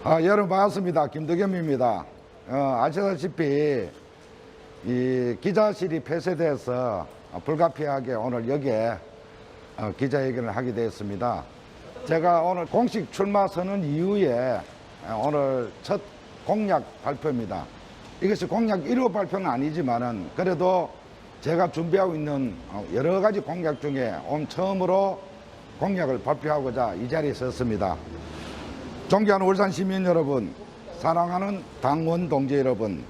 여러분 반갑습니다. 김덕겸입니다. 아시다시피 이 기자실이 폐쇄돼서 불가피하게 오늘 여기에 기자회견을 하게 되었습니다. 제가 오늘 공식 출마 선언 이후에 오늘 첫 공약 발표입니다. 이것이 공약 1호 발표는 아니지만은 그래도 제가 준비하고 있는 여러 가지 공약 중에 오늘 처음으로 공약을 발표하고자 이 자리에 섰습니다. 존경하는 울산 시민 여러분, 사랑하는 당원 동지 여러분,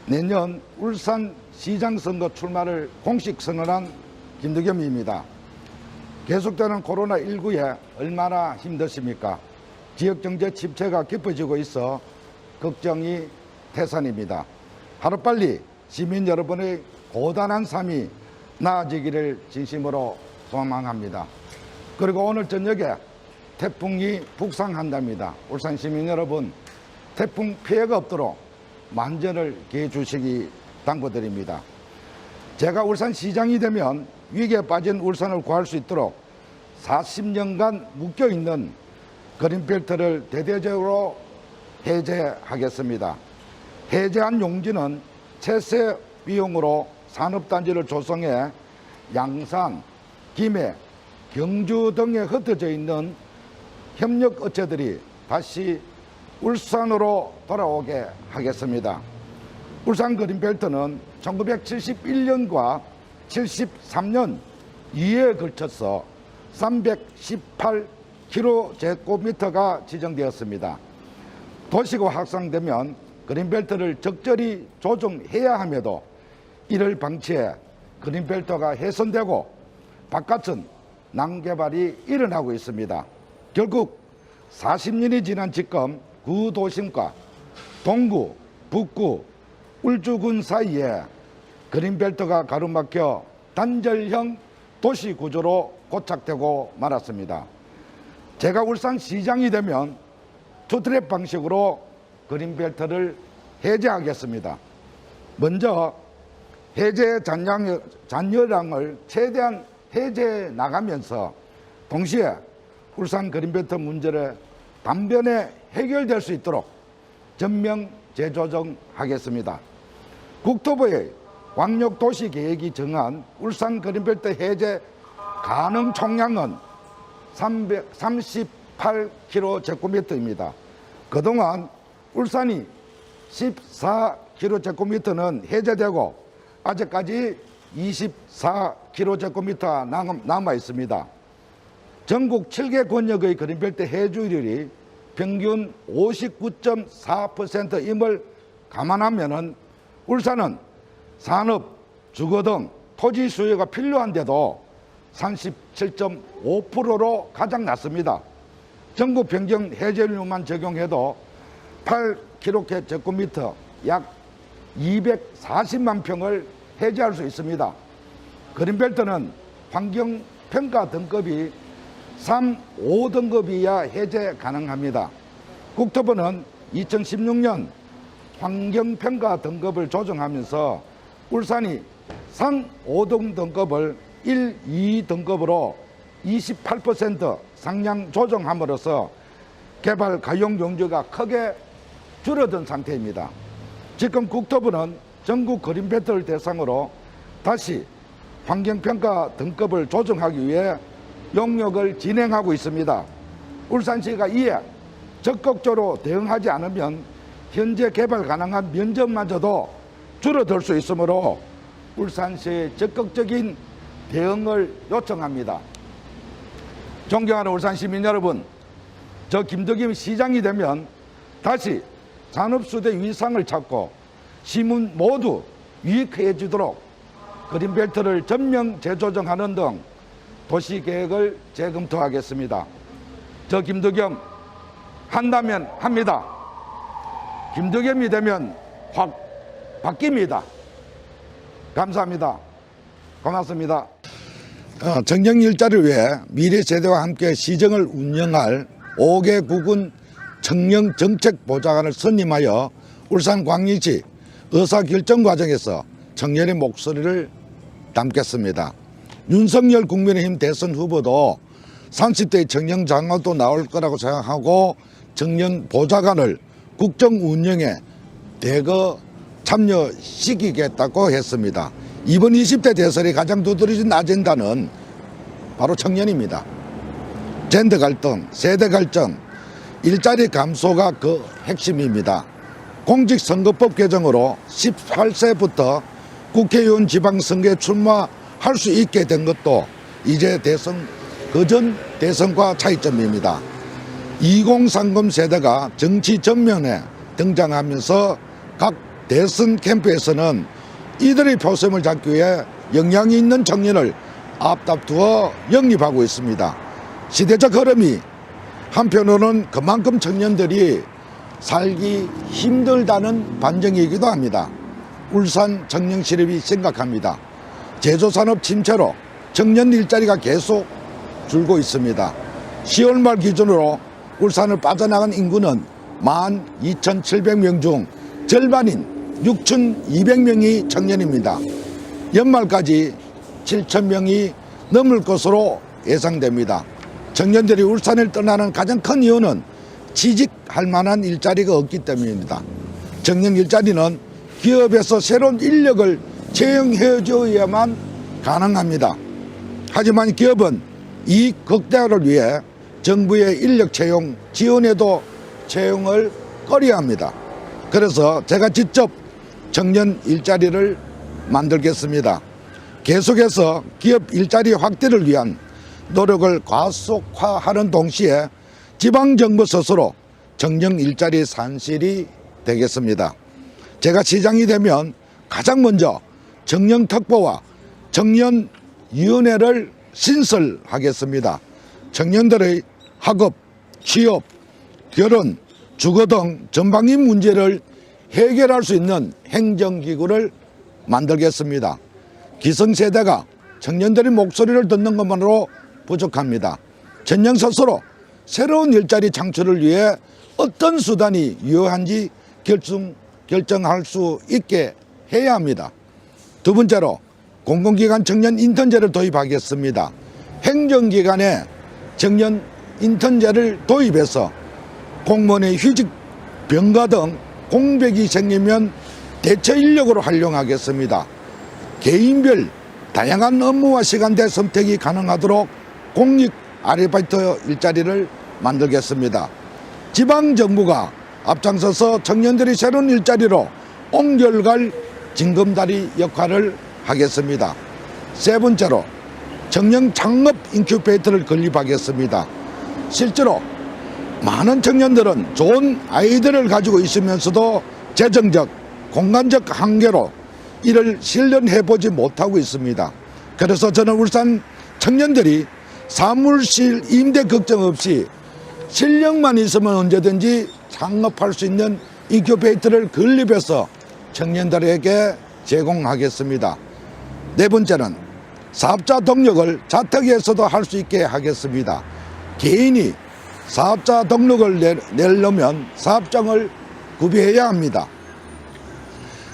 내년 울산 시장 선거 출마를 공식 선언한 김덕겸입니다. 계속되는 코로나19에 얼마나 힘드십니까? 지역경제 침체가 깊어지고 있어 걱정이 태산입니다. 하루빨리 시민 여러분의 고단한 삶이 나아지기를 진심으로 소망합니다. 그리고 오늘 저녁에 태풍이 북상한답니다. 울산 시민 여러분, 태풍 피해가 없도록 만전을 기해 주시기 당부드립니다. 제가 울산시장이 되면 위기에 빠진 울산을 구할 수 있도록 40년간 묶여있는 그린벨트를 대대적으로 해제하겠습니다. 해제한 용지는 채세 비용으로 산업단지를 조성해 양산, 김해, 경주 등에 흩어져 있는 협력업체들이 다시 울산으로 돌아오게 하겠습니다. 울산 그린벨트는 1971년과 73년 2회에 걸쳐서 318km/제곱미터가 지정되었습니다. 도시가 확산되면 그린벨트를 적절히 조정해야 함에도 이를 방치해 그린벨트가 훼손되고 바깥은 난개발이 일어나고 있습니다. 결국 40년이 지난 지금 구도심과 동구, 북구, 울주군 사이에 그린벨트가 가로막혀 단절형 도시구조로 고착되고 말았습니다. 제가 울산시장이 되면 투트랙 방식으로 그린벨트를 해제하겠습니다. 먼저 해제 잔여량을 최대한 해제해 나가면서 동시에 울산 그린벨트 문제를 단번에 해결될 수 있도록 전면 재조정하겠습니다. 국토부의 광역도시계획이 정한 울산 그린벨트 해제 가능 총량은 338km/제곱미터입니다. 그동안 울산이 14km/제곱미터는 해제되고 아직까지 24km/제곱미터 남아 있습니다. 전국 7개 권역의 그린벨트 해주율이 평균 59.4%임을 감안하면 울산은 산업, 주거 등 토지 수요가 필요한데도 37.5%로 가장 낮습니다. 전국 평균 해제율만 적용해도 8km/제곱미터 약 240만 평을 해제할 수 있습니다. 그린벨트는 환경평가 등급이 3, 5등급이야 해제 가능합니다. 국토부는 2016년 환경평가 등급을 조정하면서 울산이 상 5등 등급을 1, 2등급으로 28% 상향 조정함으로써 개발 가용 용지가 크게 줄어든 상태입니다. 지금 국토부는 전국 그린벨트를 대상으로 다시 환경평가 등급을 조정하기 위해 용역을 진행하고 있습니다. 울산시가 이에 적극적으로 대응하지 않으면 현재 개발 가능한 면적마저도 줄어들 수 있으므로 울산시의 적극적인 대응을 요청합니다. 존경하는 울산 시민 여러분, 저 김덕겸 시장이 되면 다시 산업수대 위상을 찾고 시민 모두 유익해 주도록 그린벨트를 전면 재조정하는 등 도시계획을 재검토하겠습니다. 저 김덕겸 한다면 합니다. 김덕겸이 되면 확 바뀝니다. 감사합니다. 고맙습니다. 정경 일자리를 위해 미래 세대와 함께 시정을 운영할 5개 구군 청년 정책 보좌관을 선임하여 울산광역시 의사결정 과정에서 청년의 목소리를 담겠습니다. 윤석열 국민의힘 대선 후보도 30대 청년 장관도 나올 거라고 생각하고 청년 보좌관을 국정 운영에 대거 참여시키겠다고 했습니다. 이번 20대 대선의 가장 두드러진 아젠다는 바로 청년입니다. 젠더 갈등, 세대 갈등, 일자리 감소가 그 핵심입니다. 공직선거법 개정으로 18세부터 국회의원 지방선거에 출마할 수 있게 된 것도 이제 그전 대선과 차이점입니다. 2030 세대가 정치 전면에 등장하면서 각 대선 캠프에서는 이들의 표심을 잡기 위해 영향이 있는 청년을 앞다투어 영입하고 있습니다. 시대적 흐름이 한편으로는 그만큼 청년들이 살기 힘들다는 반증이기도 합니다. 울산 청년 실업이 심각합니다. 제조산업 침체로 청년 일자리가 계속 줄고 있습니다. 10월 말 기준으로 울산을 빠져나간 인구는 12,700명 중 절반인 6,200명이 청년입니다. 연말까지 7,000명이 넘을 것으로 예상됩니다. 청년들이 울산을 떠나는 가장 큰 이유는 취직할 만한 일자리가 없기 때문입니다. 청년 일자리는 기업에서 새로운 인력을 채용해 줘야만 가능합니다. 하지만 기업은 이익 극대화를 위해 정부의 인력 채용 지원에도 채용을 꺼려합니다. 그래서 제가 직접 청년 일자리를 만들겠습니다. 계속해서 기업 일자리 확대를 위한 노력을 가속화하는 동시에 지방정부 스스로 청년 일자리 산실이 되겠습니다. 제가 시장이 되면 가장 먼저 청년특보와 청년위원회를 신설하겠습니다. 청년들의 학업, 취업, 결혼, 주거 등 전방위 문제를 해결할 수 있는 행정기구를 만들겠습니다. 기성세대가 청년들의 목소리를 듣는 것만으로 부족합니다. 청년 스스로 새로운 일자리 창출을 위해 어떤 수단이 유효한지 결정할 수 있게 해야 합니다. 두 번째로 공공기관 청년 인턴제를 도입하겠습니다. 행정기관에 청년 인턴제를 도입해서 공무원의 휴직, 병가 등 공백이 생기면 대체 인력으로 활용하겠습니다. 개인별 다양한 업무와 시간대 선택이 가능하도록 공익 아르바이트 일자리를 만들겠습니다. 지방정부가 앞장서서 청년들이 새로운 일자리로 옮겨갈 징검다리 역할을 하겠습니다. 세 번째로 청년 창업 인큐베이터를 건립하겠습니다. 실제로 많은 청년들은 좋은 아이디어를 가지고 있으면서도 재정적, 공간적 한계로 이를 실현해보지 못하고 있습니다. 그래서 저는 울산 청년들이 사무실 임대 걱정 없이 실력만 있으면 언제든지 창업할 수 있는 인큐베이터를 건립해서 청년들에게 제공하겠습니다. 네 번째는 사업자 등록을 자택에서도 할 수 있게 하겠습니다. 개인이 사업자 등록을 내려면 사업장을 구비해야 합니다.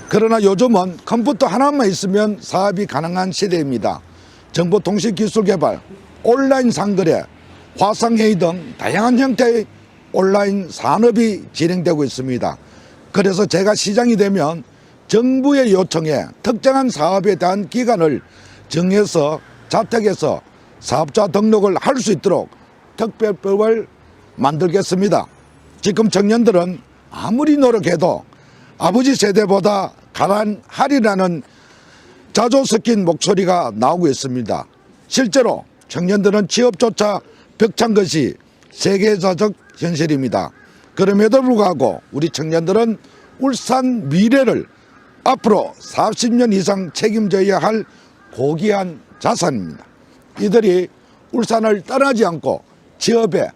그러나 요즘은 컴퓨터 하나만 있으면 사업이 가능한 시대입니다. 정보통신기술개발, 온라인 상거래, 화상회의 등 다양한 형태의 온라인 산업이 진행되고 있습니다. 그래서 제가 시장이 되면 정부의 요청에 특정한 사업에 대한 기간을 정해서 자택에서 사업자 등록을 할 수 있도록 특별법을 만들겠습니다. 지금 청년들은 아무리 노력해도 아버지 세대보다 가난하리라는 자조 섞인 목소리가 나오고 있습니다. 실제로 청년들은 취업조차 벽찬 것이 세계사적 현실입니다. 그럼에도 불구하고 우리 청년들은 울산 미래를 앞으로 40년 이상 책임져야 할 고귀한 자산입니다. 이들이 울산을 떠나지 않고 취업에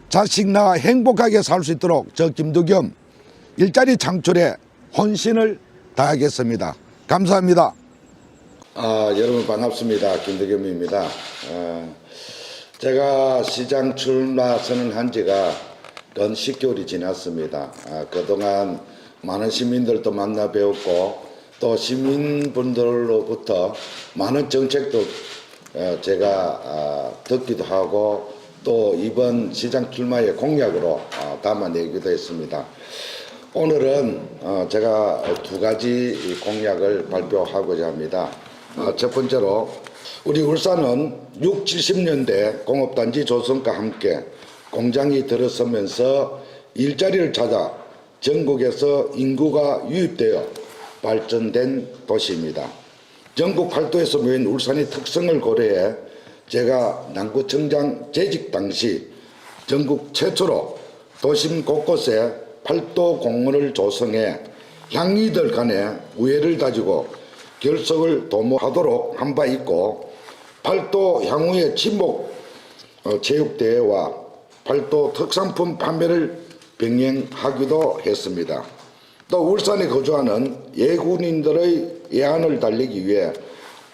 자식 낳아 행복하게 살 수 있도록 저 김두겸 일자리 창출에 혼신을 다하겠습니다. 감사합니다. 여러분 반갑습니다. 김두겸입니다. 제가 시장 출마 선언한 지가 건 10개월이 지났습니다. 그동안 많은 시민들도 만나 배웠고 또 시민분들로부터 많은 정책도 제가 듣기도 하고 또 이번 시장 출마의 공약으로 담아내기도 했습니다. 오늘은 제가 두 가지 공약을 발표하고자 합니다. 첫 번째로 우리 울산은 6, 70년대 공업단지 조성과 함께 공장이 들어서면서 일자리를 찾아 전국에서 인구가 유입되어 발전된 도시입니다. 전국 팔도에서 모인 울산의 특성을 고려해 제가 남구청장 재직 당시 전국 최초로 도심 곳곳에 팔도 공원을 조성해 향리들 간의 우애를 다지고 결속을 도모하도록 한 바 있고, 팔도 향후의 친목 체육대회와 팔도 특산품 판매를 병행하기도 했습니다. 또 울산에 거주하는 예군인들의 예안을 달래기 위해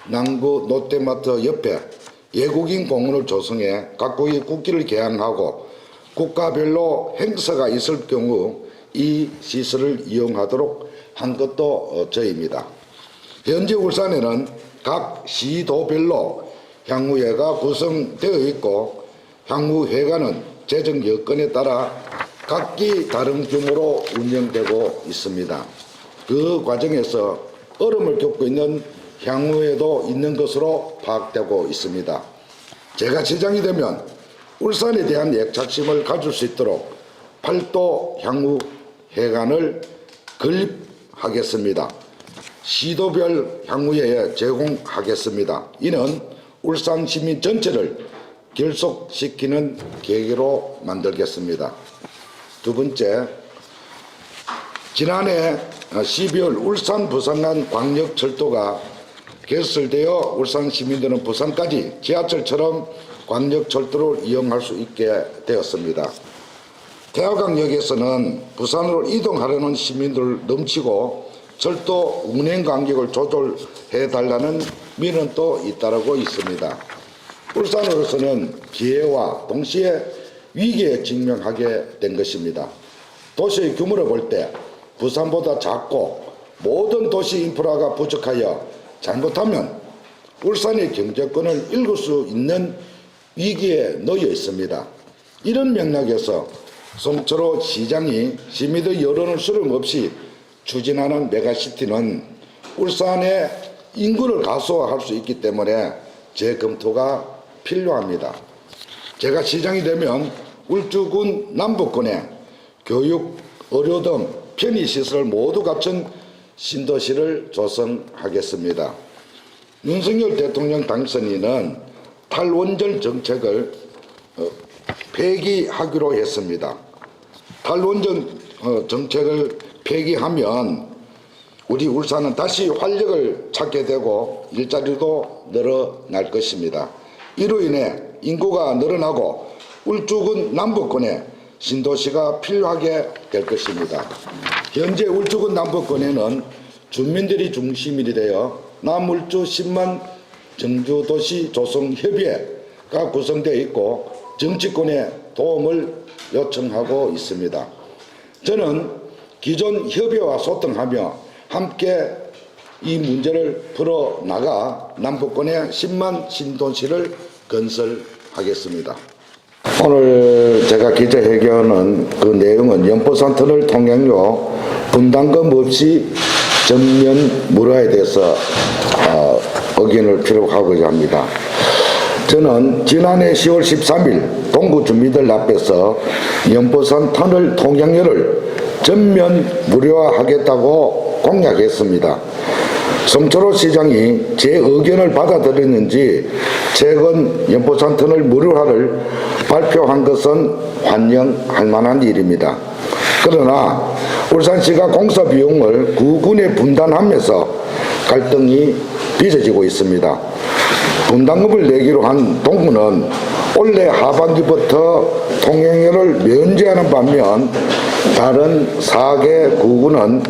남구 롯데마트 옆에 예국인 공원을 조성해 각국의 국기를 개항하고 국가별로 행사가 있을 경우 이 시설을 이용하도록 한 것도 저희입니다. 현재 울산에는 각 시도별로 향후회가 구성되어 있고, 향후회관은 재정 여건에 따라 각기 다른 규모로 운영되고 있습니다. 그 과정에서 어려움을 겪고 있는 향후회도 있는 것으로 파악되고 있습니다. 제가 시장이 되면 울산에 대한 애착심을 가질 수 있도록 팔도 향후회관을 건립하겠습니다. 시도별 향후회에 제공하겠습니다. 이는 울산 시민 전체를 결속시키는 계기로 만들겠습니다. 두 번째, 지난해 12월 울산 부산간 광역철도가 개설되어 울산 시민들은 부산까지 지하철처럼 광역철도를 이용할 수 있게 되었습니다. 태화강역에서는 부산으로 이동하려는 시민들 넘치고 철도 운행 간격을 조절해달라는 민원도 잇따르고 있습니다. 울산으로서는 기회와 동시에 위기에 직면하게 된 것입니다. 도시의 규모를 볼 때 부산보다 작고 모든 도시 인프라가 부족하여 잘못하면 울산의 경제권을 잃을 수 있는 위기에 놓여 있습니다. 이런 맥락에서 송철호 시장이 시민의 여론을 수렴없이 추진하는 메가시티는 울산의 인구를 가소화할 수 있기 때문에 재검토가 필요합니다. 제가 시장이 되면 울주군 남부권에 교육, 의료 등 편의시설 모두 갖춘 신도시를 조성하겠습니다. 윤석열 대통령 당선인은 탈원전 정책을 폐기하기로 했습니다. 탈원전 정책을 폐기하면 우리 울산은 다시 활력을 찾게 되고 일자리도 늘어날 것입니다. 이로 인해 인구가 늘어나고 울주군 남부권에 신도시가 필요하게 될 것입니다. 현재 울주군 남부권에는 주민들이 중심이 되어 남울주 10만 정주도시 조성협의회가 구성되어 있고 정치권의 도움을 요청하고 있습니다. 저는 기존 협의회와 소통하며 함께 이 문제를 풀어나가 남북권의 10만 신도시를 건설하겠습니다. 오늘 제가 기자회견은 그 내용은 연포산 터널 통행료 분담금 없이 전면 무료화에 대해서 의견을 필요하고자 합니다. 저는 지난해 10월 13일 동구 주민들 앞에서 연포산 터널 통행료를 전면 무료화하겠다고 공약했습니다. 송철호 시장이 제 의견을 받아들였는지 최근 연포산 터널 무료화를 발표한 것은 환영할 만한 일입니다. 그러나 울산시가 공사 비용을 구군에 분담하면서 갈등이 빚어지고 있습니다. 분담금을 내기로 한 동구는 올해 하반기부터 통행료를 면제하는 반면 다른 4개 구군은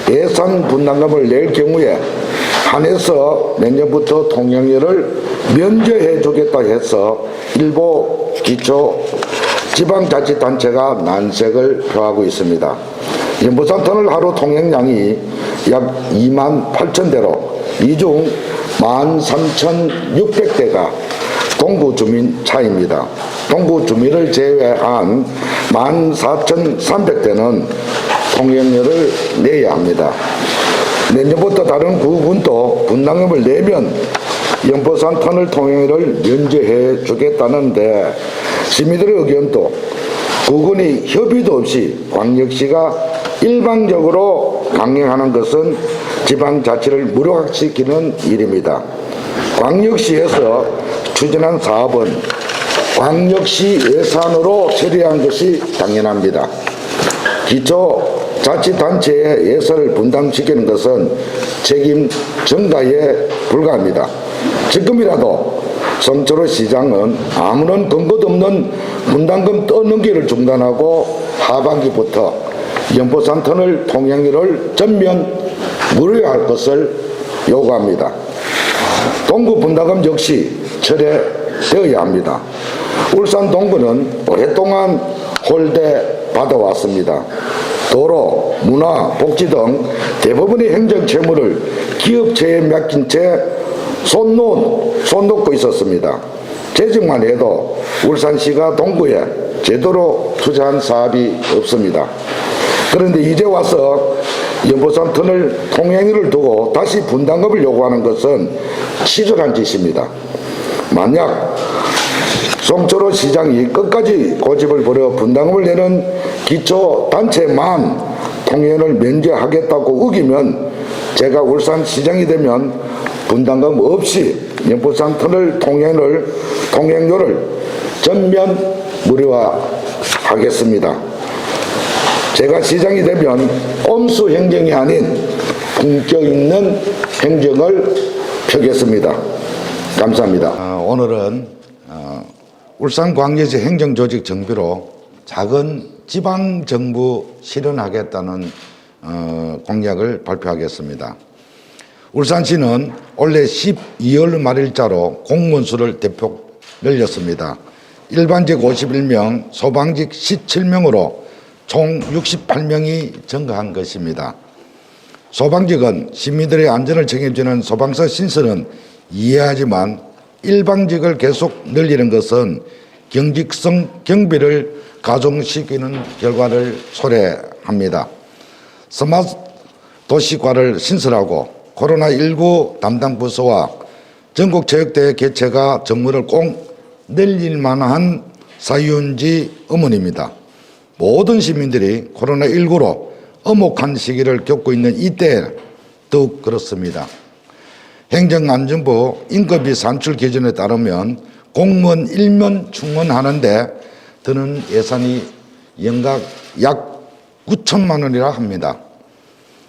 예산 분담금을 낼 경우에 한해서 내년부터 통행료를 면제해 주겠다 해서 일부 기초 지방자치단체가 난색을 표하고 있습니다. 연포산 터널 하루 통행량이 약 2만 8천 대로 이 중 13,600대가 동구 주민 차입니다. 동구 주민을 제외한 14,300대는 통행료를 내야 합니다. 내년부터 다른 구군도 분담금을 내면 연포산 터널 통행료를 면제해 주겠다는데 시민들의 의견도 구군이 협의도 없이 광역시가 일방적으로 강행하는 것은 지방자치를 무력화시키는 일입니다. 광역시에서 추진한 사업은 광역시 예산으로 처리한 것이 당연합니다. 기초자치단체의 예산을 분담시키는 것은 책임 전가에 불과합니다. 지금이라도 성철호 시장은 아무런 근거도 없는 분담금 떠넘기를 중단하고 하반기부터 연포산 터널 통행료를 전면 무료화할 것을 요구합니다. 동구 분담금 역시 철회되어야 합니다. 울산 동구는 오랫동안 홀대받아왔습니다. 도로, 문화, 복지 등 대부분의 행정 채무를 기업체에 맡긴 채 손 놓고 있었습니다. 재정만 해도 울산시가 동구에 제대로 투자한 사업이 없습니다. 그런데 이제 와서 연포산 터널 통행료를 두고 다시 분담금을 요구하는 것은 치졸한 짓입니다. 만약 송철호 시장이 끝까지 고집을 부려 분담금을 내는 기초단체만 통행료를 면제하겠다고 우기면 제가 울산시장이 되면 분담금 없이 연포산 터널 통행료를 전면 무료화하겠습니다. 제가 시장이 되면 엄수 행정이 아닌 품격 있는 행정을 펴겠습니다. 감사합니다. 오늘은 울산광역시 행정조직 정비로 작은 지방정부 실현하겠다는 공약을 발표하겠습니다. 울산시는 올해 12월 말일자로 공무원 수를 대폭 늘렸습니다. 일반직 51명, 소방직 17명으로 총 68명이 증가한 것입니다. 소방직은 시민들의 안전을 책임지는 소방서 신설은 이해하지만 일방직을 계속 늘리는 것은 경직성 경비를 가중시키는 결과를 초래합니다. 스마트 도시과를 신설하고 코로나19 담당 부서와 전국체육대회 개최가 정무를 꼭 늘릴 만한 사유인지 의문입니다. 모든 시민들이 코로나19로 엄혹한 시기를 겪고 있는 이때 더욱 그렇습니다. 행정안전부 인건비 산출 기준에 따르면 공무원 1명 충원하는데 드는 예산이 연각 약 9천만 원이라 합니다.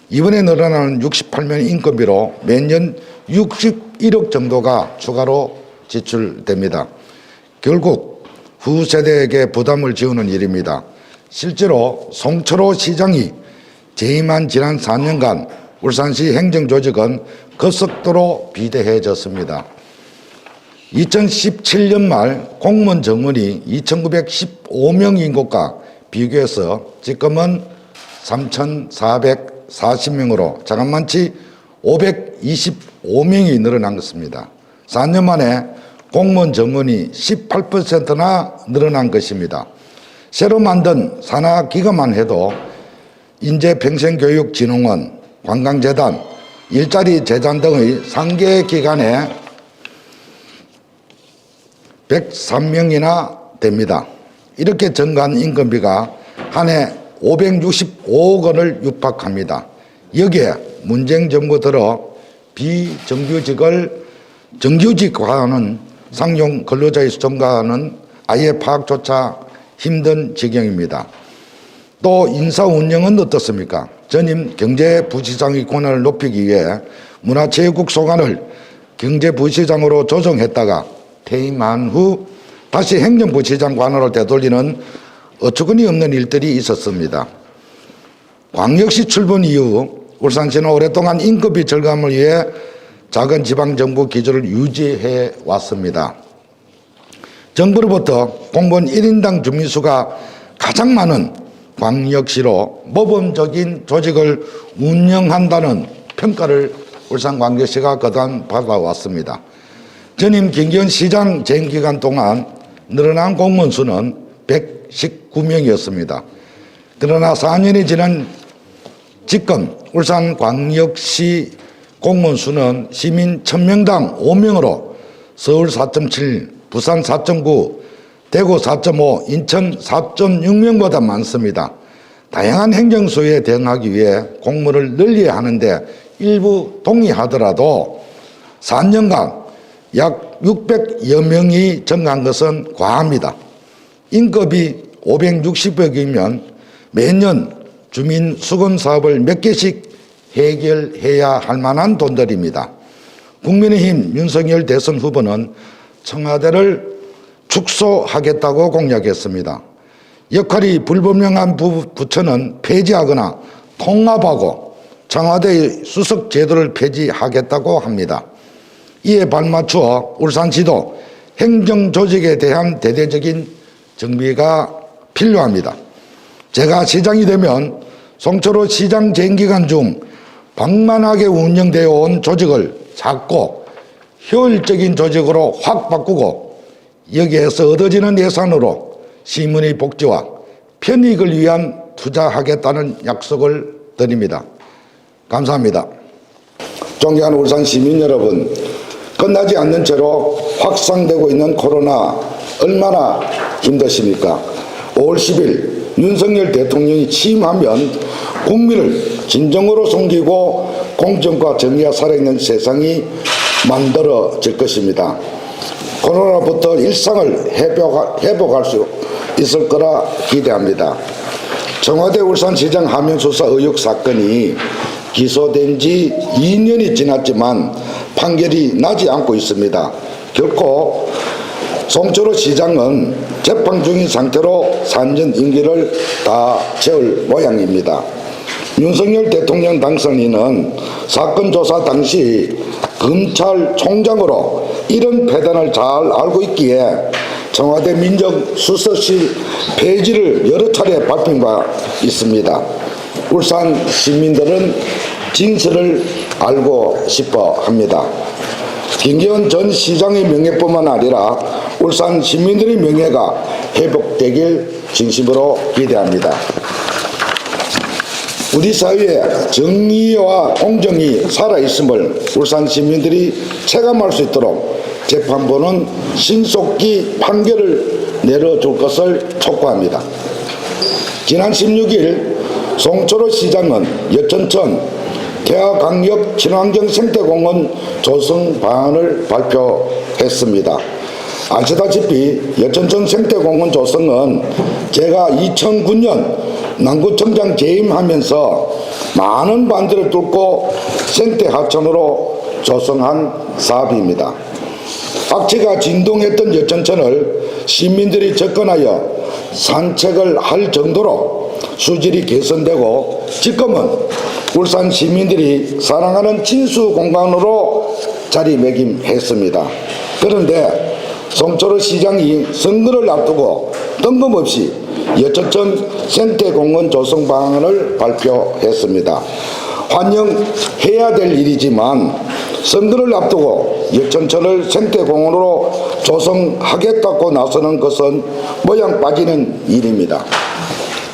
이번에 늘어나는 68명 인건비로 매년 61억 정도가 추가로 지출됩니다. 결국 후세대에게 부담을 지우는 일입니다. 실제로 송철호 시장이 재임한 지난 4년간 울산시 행정조직은 급속도로 비대해졌습니다. 2017년 말 공무원 정원이 2,915명인 것과 비교해서 지금은 3,440명으로 자그마치 525명이 늘어난 것입니다. 4년 만에 공무원 정원이 18%나 늘어난 것입니다. 새로 만든 산하기관만 해도 인재평생교육진흥원, 관광재단, 일자리 재단 등의 3개 기관에 103명이나 됩니다. 이렇게 증가한 인건비가 한 해 565억 원을 육박합니다. 여기에 문재인 정부 들어 정규직화하는 상용 근로자의 수정과는 아예 파악조차 힘든 지경입니다. 또 인사 운영은 어떻습니까? 전임 경제부시장의 권한을 높이기 위해 문화체육국 소관을 경제부시장으로 조정했다가 퇴임한 후 다시 행정부시장 관할로 되돌리는 어처구니 없는 일들이 있었습니다. 광역시 출범 이후 울산시는 오랫동안 인건비 절감을 위해 작은 지방정부 기조를 유지해 왔습니다. 정부로부터 공무원 1인당 주민수가 가장 많은 광역시로 모범적인 조직을 운영한다는 평가를 울산광역시가 그동안 받아왔습니다. 전임 김기현 시장 재임 기간 동안 늘어난 공무원 수는 119명이었습니다. 그러나 4년이 지난 지금 울산광역시 공무원 수는 시민 1000명당 5명으로 서울 4.7, 부산 4.9, 대구 4.5, 인천 4.6명보다 많습니다. 다양한 행정소에 대응하기 위해 공무원을 늘려야 하는데 일부 동의하더라도 4년간 약 600여 명이 증가한 것은 과합니다. 인건비 560억이면 매년 주민 수건 사업을 몇 개씩 해결해야 할 만한 돈들입니다. 국민의힘 윤석열 대선 후보는 청와대를 축소하겠다고 공약했습니다. 역할이 불분명한 부처는 폐지하거나 통합하고 청와대의 수석 제도를 폐지하겠다고 합니다. 이에 발맞추어 울산시도 행정조직에 대한 대대적인 정비가 필요합니다. 제가 시장이 되면 송철호 시장 재임 기간 중 방만하게 운영되어 온 조직을 작고 효율적인 조직으로 확 바꾸고 여기에서 얻어지는 예산으로 시민의 복지와 편익을 위한 투자하겠다는 약속을 드립니다. 감사합니다. 존경하는 울산 시민 여러분, 끝나지 않는 채로 확산되고 있는 코로나 얼마나 힘드십니까? 5월 10일 윤석열 대통령이 취임하면 국민을 진정으로 섬기고 공정과 정의가 살아있는 세상이 만들어질 것입니다. 코로나부터 일상을 회복할 수 있을 거라 기대합니다. 청와대 울산시장 하명수사 의혹 사건이 기소된 지 2년이 지났지만 판결이 나지 않고 있습니다. 결코 송철호 시장은 재판 중인 상태로 4년 임기를 다 채울 모양입니다. 윤석열 대통령 당선인은 사건 조사 당시 검찰총장으로 이런 패단을 잘 알고 있기에 청와대 민정수석실 폐지를 여러 차례 밝힌 바 있습니다. 울산 시민들은 진실을 알고 싶어 합니다. 김기현 전 시장의 명예뿐만 아니라 울산 시민들의 명예가 회복되길 진심으로 기대합니다. 우리 사회에 정의와 공정이 살아있음을 울산 시민들이 체감할 수 있도록 재판부는 신속히 판결을 내려줄 것을 촉구합니다. 지난 16일 송철호 시장은 여천천 태화강역 친환경 생태공원 조성 방안을 발표했습니다. 아시다시피 여천천 생태공원 조성은 제가 2009년 남구청장 재임하면서 많은 반대를 뚫고 생태하천으로 조성한 사업입니다. 악취가 진동했던 여천천을 시민들이 접근하여 산책을 할 정도로 수질이 개선되고 지금은 울산 시민들이 사랑하는 친수 공간으로 자리매김했습니다. 그런데 송철호 시장이 선거를 앞두고 뜬금없이 여천천 생태공원 조성 방안을 발표했습니다. 환영해야 될 일이지만 선거를 앞두고 여천천을 생태공원으로 조성하겠다고 나서는 것은 모양 빠지는 일입니다.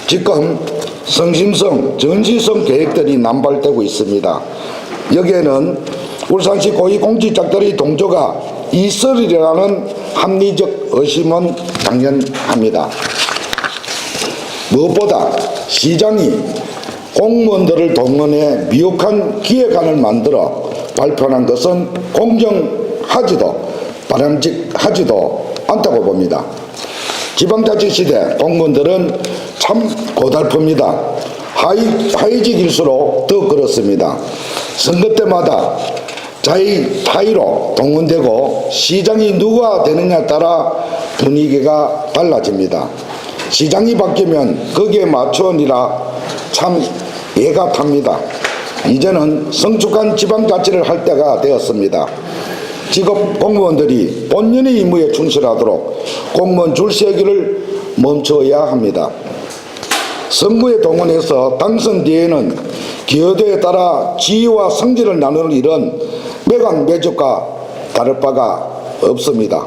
지금 성심성, 전시성 계획들이 남발되고 있습니다. 여기에는 울산시 고위공직자들의 동조가 있으리라는 합리적 의심은 당연합니다. 무엇보다 시장이 공무원들을 동원해 미혹한 기획안을 만들어 발표한 것은 공정하지도 바람직하지도 않다고 봅니다. 지방자치시대 공무원들은 참 고달픕니다. 하위직일수록 더 그렇습니다. 선거 때마다 자의 타의로 동원되고 시장이 누가 되느냐에 따라 분위기가 달라집니다. 시장이 바뀌면 거기에 맞추니라 참 예가 탑니다. 이제는 성숙한 지방자치를 할 때가 되었습니다. 직업 공무원들이 본연의 임무에 충실하도록 공무원 줄서기를 멈춰야 합니다. 선거에 동원해서 당선 뒤에는 기여도에 따라 지위와 성질을 나누는 일은 매각매적과 다를 바가 없습니다.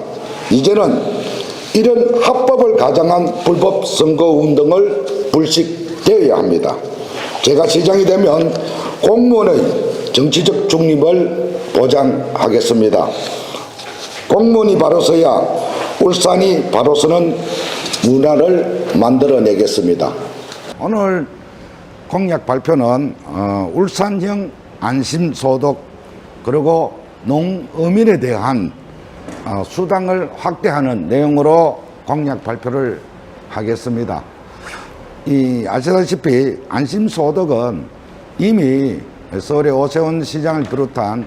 이제는 이런 합법을 가장한 불법 선거운동을 불식되어야 합니다. 제가 시장이 되면 공무원의 정치적 중립을 보장하겠습니다. 공무원이 바로 서야 울산이 바로 서는 문화를 만들어내겠습니다. 오늘 공약 발표는 울산형 안심소득 그리고 농어민에 대한 수당을 확대하는 내용으로 공약 발표를 하겠습니다. 아시다시피 안심소득은 이미 서울의 오세훈 시장을 비롯한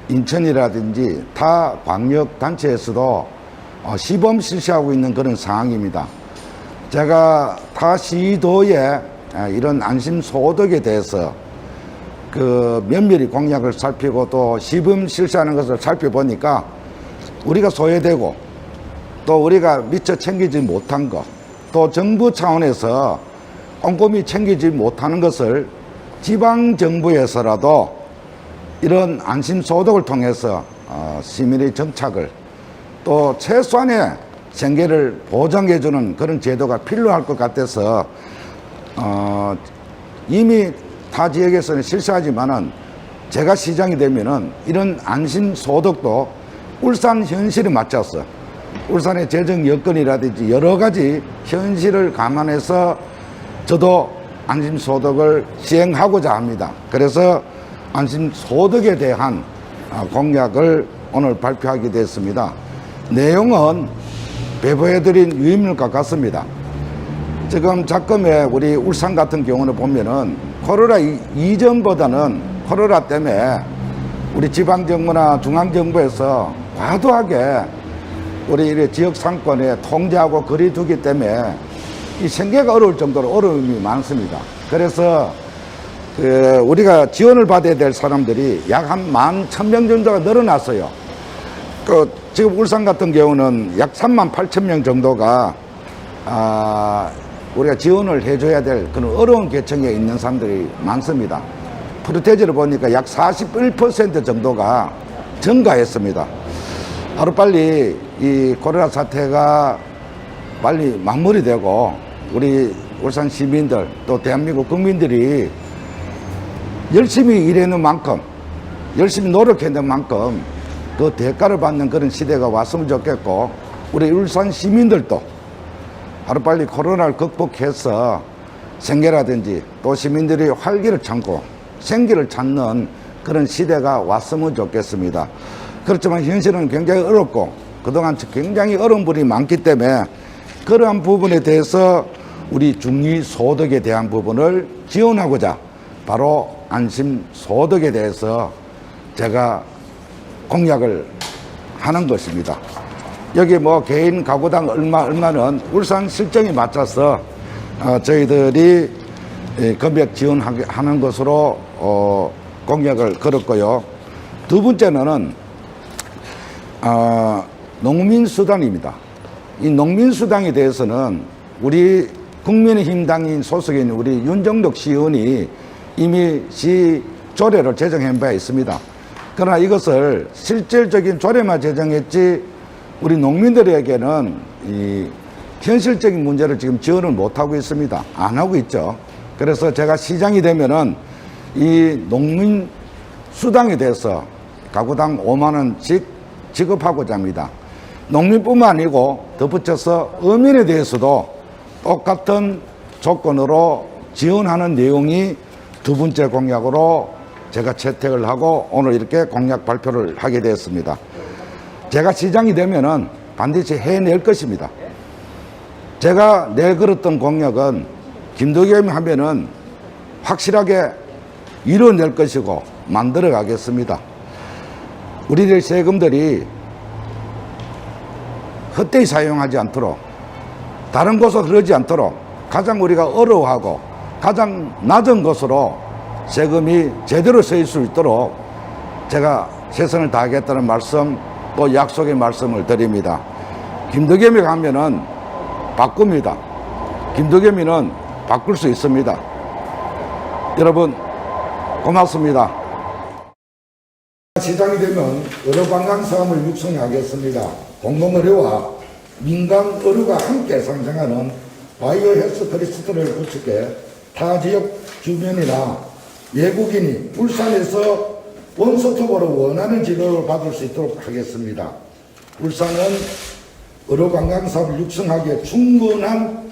인천이라든지 타 광역단체에서도 시범 실시하고 있는 그런 상황입니다. 제가 타 시도에 이런 안심소득에 대해서 면밀히 공약을 살피고 또 시범 실시하는 것을 살펴보니까 우리가 소외되고 또 우리가 미처 챙기지 못한 것, 또 정부 차원에서 꼼꼼히 챙기지 못하는 것을 지방정부에서라도 이런 안심소득을 통해서 시민의 정착을 또 최소한의 생계를 보장해주는 그런 제도가 필요할 것 같아서 이미 타 지역에서는 실시하지만은 제가 시장이 되면은 이런 안심소득도 울산 현실에 맞춰서 울산의 재정 여건이라든지 여러 가지 현실을 감안해서 저도 안심소득을 시행하고자 합니다. 그래서 안심소득에 대한 공약을 오늘 발표하게 됐습니다. 내용은 배부해드린 유인물과 같습니다. 지금 작금에 우리 울산 같은 경우는 보면은 코로나 이전보다는 코로나 때문에 우리 지방정부나 중앙정부에서 과도하게 우리 지역 상권에 통제하고 거리두기 때문에 이 생계가 어려울 정도로 어려움이 많습니다. 그래서 우리가 지원을 받아야 될 사람들이 약 한 11,000명 정도가 늘어났어요. 지금 울산 같은 경우는 약 38,000명 정도가 우리가 지원을 해줘야 될 그런 어려운 계층에 있는 사람들이 많습니다. 프로테지를 보니까 약 41% 정도가 증가했습니다. 하루빨리 이 코로나 사태가 빨리 마무리되고 우리 울산 시민들 또 대한민국 국민들이 열심히 일하는 만큼 열심히 노력했는 만큼 그 대가를 받는 그런 시대가 왔으면 좋겠고 우리 울산 시민들도 하루빨리 코로나를 극복해서 생계라든지 또 시민들이 활기를 찾고 생기를 찾는 그런 시대가 왔으면 좋겠습니다. 그렇지만 현실은 굉장히 어렵고 그동안 굉장히 어려운 부분이 많기 때문에 그러한 부분에 대해서 우리 중위소득에 대한 부분을 지원하고자 바로 안심소득에 대해서 제가 공약을 하는 것입니다. 여기 뭐 개인 가구당 얼마는 울산 실정에 맞춰서 저희들이 금액 지원하는 것으로 공약을 걸었고요. 두 번째는 농민수당입니다. 이 농민수당에 대해서는 우리 국민의힘당인 소속인 우리 윤정덕 시의원이 이미 시 조례를 제정한 바 있습니다. 그러나 이것을 실질적인 조례만 제정했지 우리 농민들에게는 이 현실적인 문제를 지금 지원을 못하고 있습니다. 안 하고 있죠. 그래서 제가 시장이 되면은 이 농민 수당에 대해서 가구당 5만 원씩 지급하고자 합니다. 농민뿐만 아니고 덧붙여서 어민에 대해서도 똑같은 조건으로 지원하는 내용이 두 번째 공약으로 제가 채택을 하고 오늘 이렇게 공약 발표를 하게 되었습니다. 제가 시장이 되면은 반드시 해낼 것입니다. 제가 내걸었던 공약은 김덕겸이 하면은 확실하게 이뤄낼 것이고 만들어 가겠습니다. 우리들 세금들이 헛되이 사용하지 않도록 다른 곳으로 흐르지 않도록 가장 우리가 어려워하고 가장 낮은 것으로 세금이 제대로 쓰일 수 있도록 제가 최선을 다하겠다는 말씀 또 약속의 말씀을 드립니다. 김덕겸이 가면은 바꿉니다. 김덕겸이는 바꿀 수 있습니다. 여러분 고맙습니다. 시장이 되면 의료관광 사업을 육성하겠습니다. 공공의료와 민간 의료가 함께 상생하는 바이오 헬스 클러스터를 구축해 타 지역 주민이나 외국인이 울산에서 원스톱으로 원하는 진료를 받을 수 있도록 하겠습니다. 울산은 의료관광사업을 육성하기에 충분한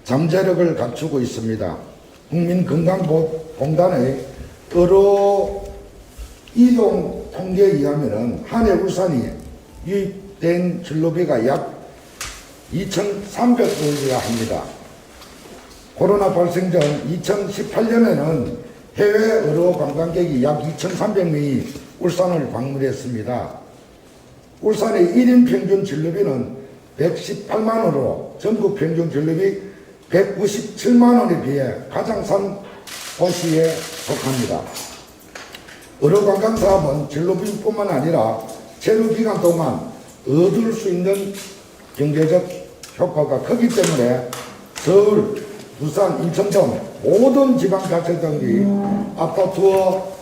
잠재력을 갖추고 있습니다. 국민건강보건단의 의료 이동 통계에 의하면 한 해 울산이 유입된 진료비가 약 2,300불이라 합니다. 코로나 발생 전 2018년에는 해외 의료 관광객이 약 2,300명이 울산을 방문했습니다. 울산의 1인 평균 진료비는 118만 원으로 전국 평균 진료비 197만 원에 비해 가장 싼 도시에 속합니다. 의료관광사업은 진료비뿐만 아니라 체류기간 동안 얻을 수 있는 경제적 효과가 크기 때문에 서울, 부산, 인천 등 모든 지방자치단체들이 아파트와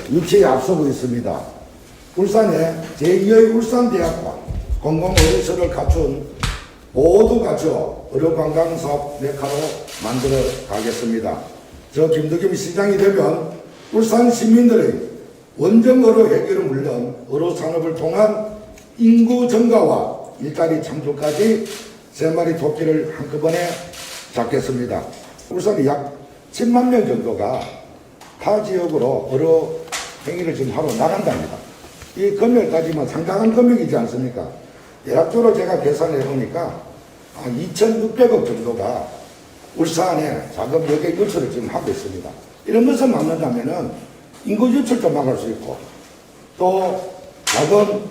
위치에 앞서고 있습니다. 울산에 제2의 울산대학과 공공의료시설을 갖춘 모두 갖춰 의료관광사업 메카로 만들어 가겠습니다. 저 김덕임 시장이 되면 울산 시민들의 원정의료 해결은 물론 의료산업을 통한 인구 증가와 일자리 창출까지 3마리 토끼를 한꺼번에 잡겠습니다. 울산이 약 10만 명 정도가 타 지역으로 의료 행위를 지금 하러 나간답니다. 이 금액 따지면 상당한 금액이지 않습니까? 대략적으로 제가 계산해 보니까 2,600억 정도가 울산에 자금 여객 유출을 지금 하고 있습니다. 이런 것을 막는다면은 인구 유출도 막을 수 있고 또 자금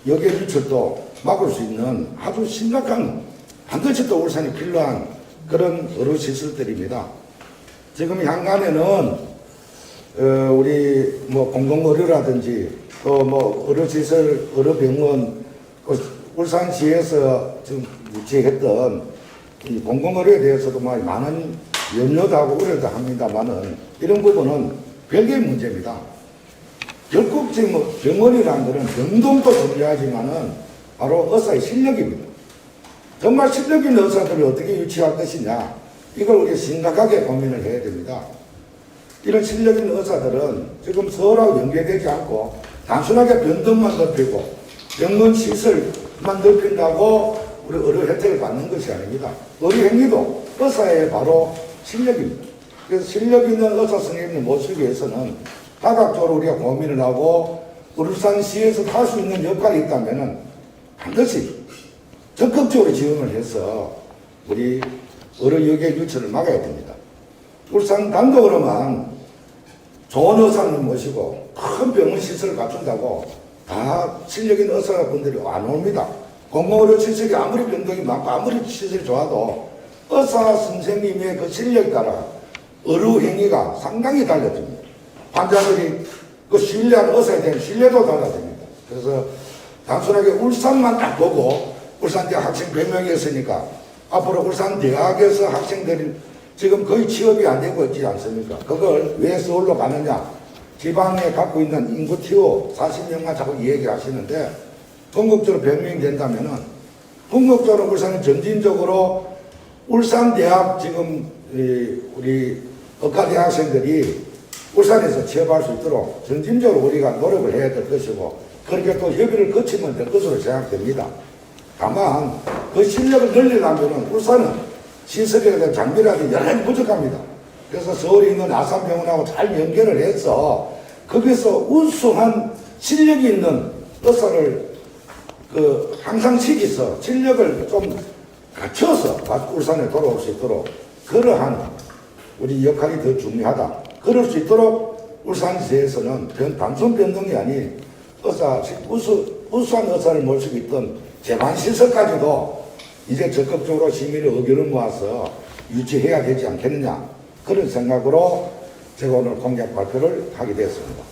여객 유출도 막을 수 있는 아주 심각한 반드시 또 울산이 필요한 그런 의료시설들입니다. 지금 향간에는 우리 뭐 공공의료라든지 또 뭐 의료시설, 의료병원, 울산시에서 지금 유치했던 이 공공의료에 대해서도 뭐 많은 염려도 하고 우려도 합니다만은 이런 부분은 별개의 문제입니다. 결국 지금 뭐 병원이라는 것은 병동도 중요하지만은 바로 의사의 실력입니다. 정말 실력 있는 의사들을 어떻게 유치할 것이냐, 이걸 우리가 심각하게 고민을 해야 됩니다. 이런 실력 있는 의사들은 지금 서울하고 연계되지 않고 단순하게 병동만 넓히고 병원 시설만 넓힌다고 우리 의료 혜택을 받는 것이 아닙니다. 의료 행위도 의사의 바로 실력입니다. 그래서 실력 있는 의사 선생님을 모시기 위해서는 다각적으로 우리가 고민을 하고 울산시에서 할 수 있는 역할이 있다면 반드시 적극적으로 지원을 해서 우리 의료 여객 유출을 막아야 됩니다. 울산 단독으로만 좋은 의사님 모시고 큰 병원 시설을 갖춘다고 다 실력 있는 의사분들이 안 옵니다. 공공의료 시설이 아무리 변동이 많고 아무리 시설이 좋아도 의사 선생님의 그 실력에 따라 의료 행위가 상당히 달라집니다. 환자들이 그 신뢰하는 의사에 대한 신뢰도 달라집니다. 그래서 단순하게 울산만 딱 보고 울산대학 학생 100명이 있으니까 앞으로 울산대학에서 학생들이 지금 거의 취업이 안 되고 있지 않습니까? 그걸 왜 서울로 가느냐? 지방에 갖고 있는 인구 티오 40명만 자꾸 얘기하시는데 전국적으로 100명이 된다면은 전국적으로 울산은 점진적으로 울산대학 지금 우리 의과대학생들이 울산에서 취업할 수 있도록 점진적으로 우리가 노력을 해야 될 것이고 그렇게 또 협의를 거치면 될 것으로 생각됩니다. 다만 그 실력을 늘리려면 울산은 시설이라든지 장비라든지 여러 가지 부족합니다. 그래서 서울에 있는 아산병원하고 잘 연결을 해서 거기서 우수한 실력이 있는 의사를 항상 시키서 실력을 좀 갖춰서 울산에 돌아올 수 있도록 그러한 우리 역할이 더 중요하다. 그럴 수 있도록 울산시에서는 단순 변동이 아닌 우수한 의사를 모시고 있던 재반시설까지도 이제 적극적으로 시민의 의견을 모아서 유치해야 되지 않겠느냐, 그런 생각으로 제가 오늘 공약 발표를 하게 되었습니다.